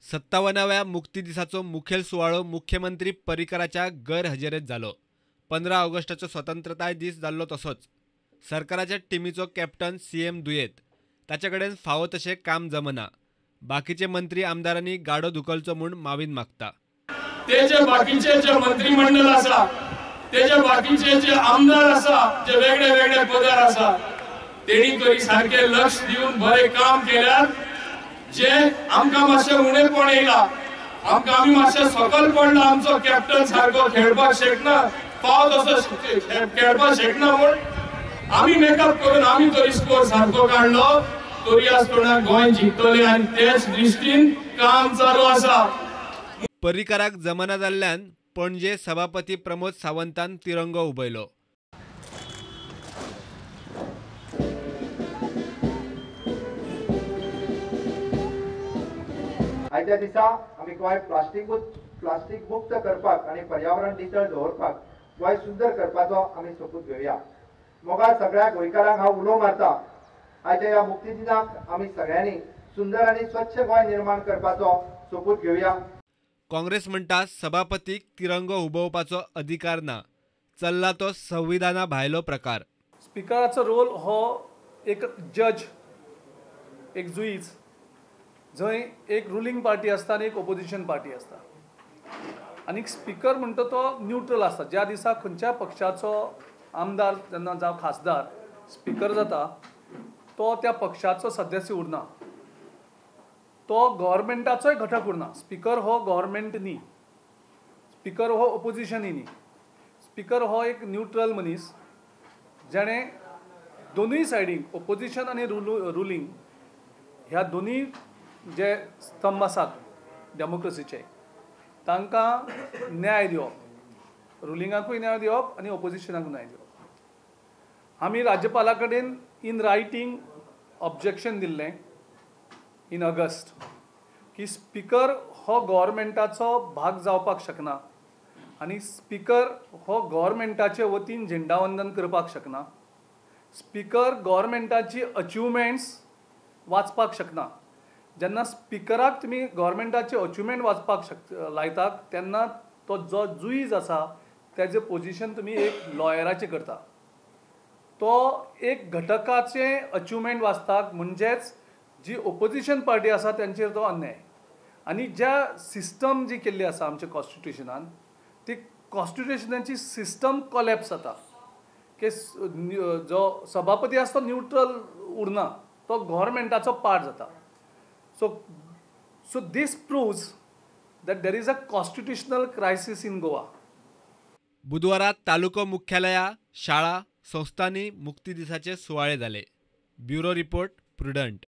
57व्या मुक्ती दिसाचो मुखेल सुवाळो मुख्यमंत्री पर्रीकराच्या गैरहजेरेत जालो। 15 ऑगस्टाचो स्वतंत्रताय दीस जाल्लो तसोच सरकाराच्या टिमीचो कॅप्टन सीएम दुयेत, ताचे कडेन फावो तशें काम जमना। बाकीचे मंत्री आमदारांनी गाडो धुकलचो म्हूण मावीन मागता। तेजे बाकीचे जे मंत्रिमंडळ आसा, तेजे बाकीचे जे आमदार आसा, जे वेगळे वेगळे पदार आसा, तेणी तरी सारखे लक्ष दिवन बरे काम केल्यार जे आमकां मातशें उणेपण येयला, आमी मातशें सकल पडला, आमचो कॅप्टन सारको खेळपाक शकना, फाव तसो खेळपाक शकना म्हूण आमी मेकअप करून आमी तरी स्कोर सारको काडलो, तरी आसतना गोंय जिखतले आनी तेच दृश्टीन काम चालू आसा। पर्रीकराक जमना जाल्ल्यान पणजे सभापती प्रमोद सावंतान तिरंगो उबयलो। आयच्या दिसा आमी गोंय प्लास्टीक मुक्त करपाक आनी पर्यावरण नितळ दवरपाक गोंय सुंदर करपाचो आमी सोपूत घेवया। मोगाळ सगळ्या गोंयकारांक हांव उलो मारता, आयच्या ह्या मुक्ती दिनाक आमी सगळ्यांनी सुंदर आनी स्वच्छ गोंय निर्माण करपाचो सोपूत घेवया। काँग्रेस म्हणटा सभापतीक तिरंगो उबोवपाचो अधिकार ना, चल्ला तो संविधाना भायलो प्रकार। स्पिकराचो रोल हो एक जज, एक जुईज, जंय एक रुलींग पार्टी आसता आनी एक ओपोजिशन पार्टी आसता, आनी स्पीकर म्हणटा तो न्यूट्रल आसता। ज्या दिसा खंयच्या पक्षाचो आमदार जेन्ना जावं खासदार स्पीकर जाता, तो त्या पक्षाचो सदस्य उरना, तो गव्हर्मेंटाचोय घटक उरना। स्पीकर हो गव्हर्मेंट न्ही, स्पीकर हो ओपोजिशनूय न्ही, स्पीकर हो एक न्यूट्रल मनीस, जेणे दोनूय सायडीक ओपोजिशन आनी रुलींग ह्या दोनूय जे स्तंभ आसात डेमोक्रेसीचे, तांकां न्याय दिवप, रुलिंगाकूय न्याय दिवप आनी ओपोजिशनाकूय न्याय दिवप। आमी राज्यपाला कडेन इन रायटींग ऑब्जेक्शन दिल्लें इन ऑगस्ट की स्पीकर हो गव्हर्मेंटाचो भाग जावपाक शकना आनी स्पीकर हो गव्हर्मेंटाचे वतीन झेंडावंदन करपाक शकना, स्पीकर गव्हर्मेंटाची अचिवमेंट्स वाचपाक शकना। जेन्ना स्पीकराक तुमी गव्हर्मेंटाचे अचिवमेंट वाचपाक लायतात, तेन्ना तो जो जुईज आसा तेजें पोजिशन तुमी एक लॉयराचें करता, तो एक घटकाचे अचिवमेंट वाचतात, म्हणजेच जी ओपोजिशन पार्टी आसा त्यांचेर तो अन्याय। आनी ज्या सिस्टम जी केल्ली आसा आमच्या कॉन्स्टिट्युशनान, ती कॉन्स्टिट्युशनाची सिस्टम कोलॅप्स जाता, की जो सभापती आसा तो न्यूट्रल उरना, तो गव्हर्मेंटाचो पार्ट जाता। So this proves that there is a constitutional crisis in Goa. बुधवारात तालुको मुख्यालया, शाळा, संस्थांनी मुक्ती दिसाचे सुवाळे जाले। Bureau report, prudent.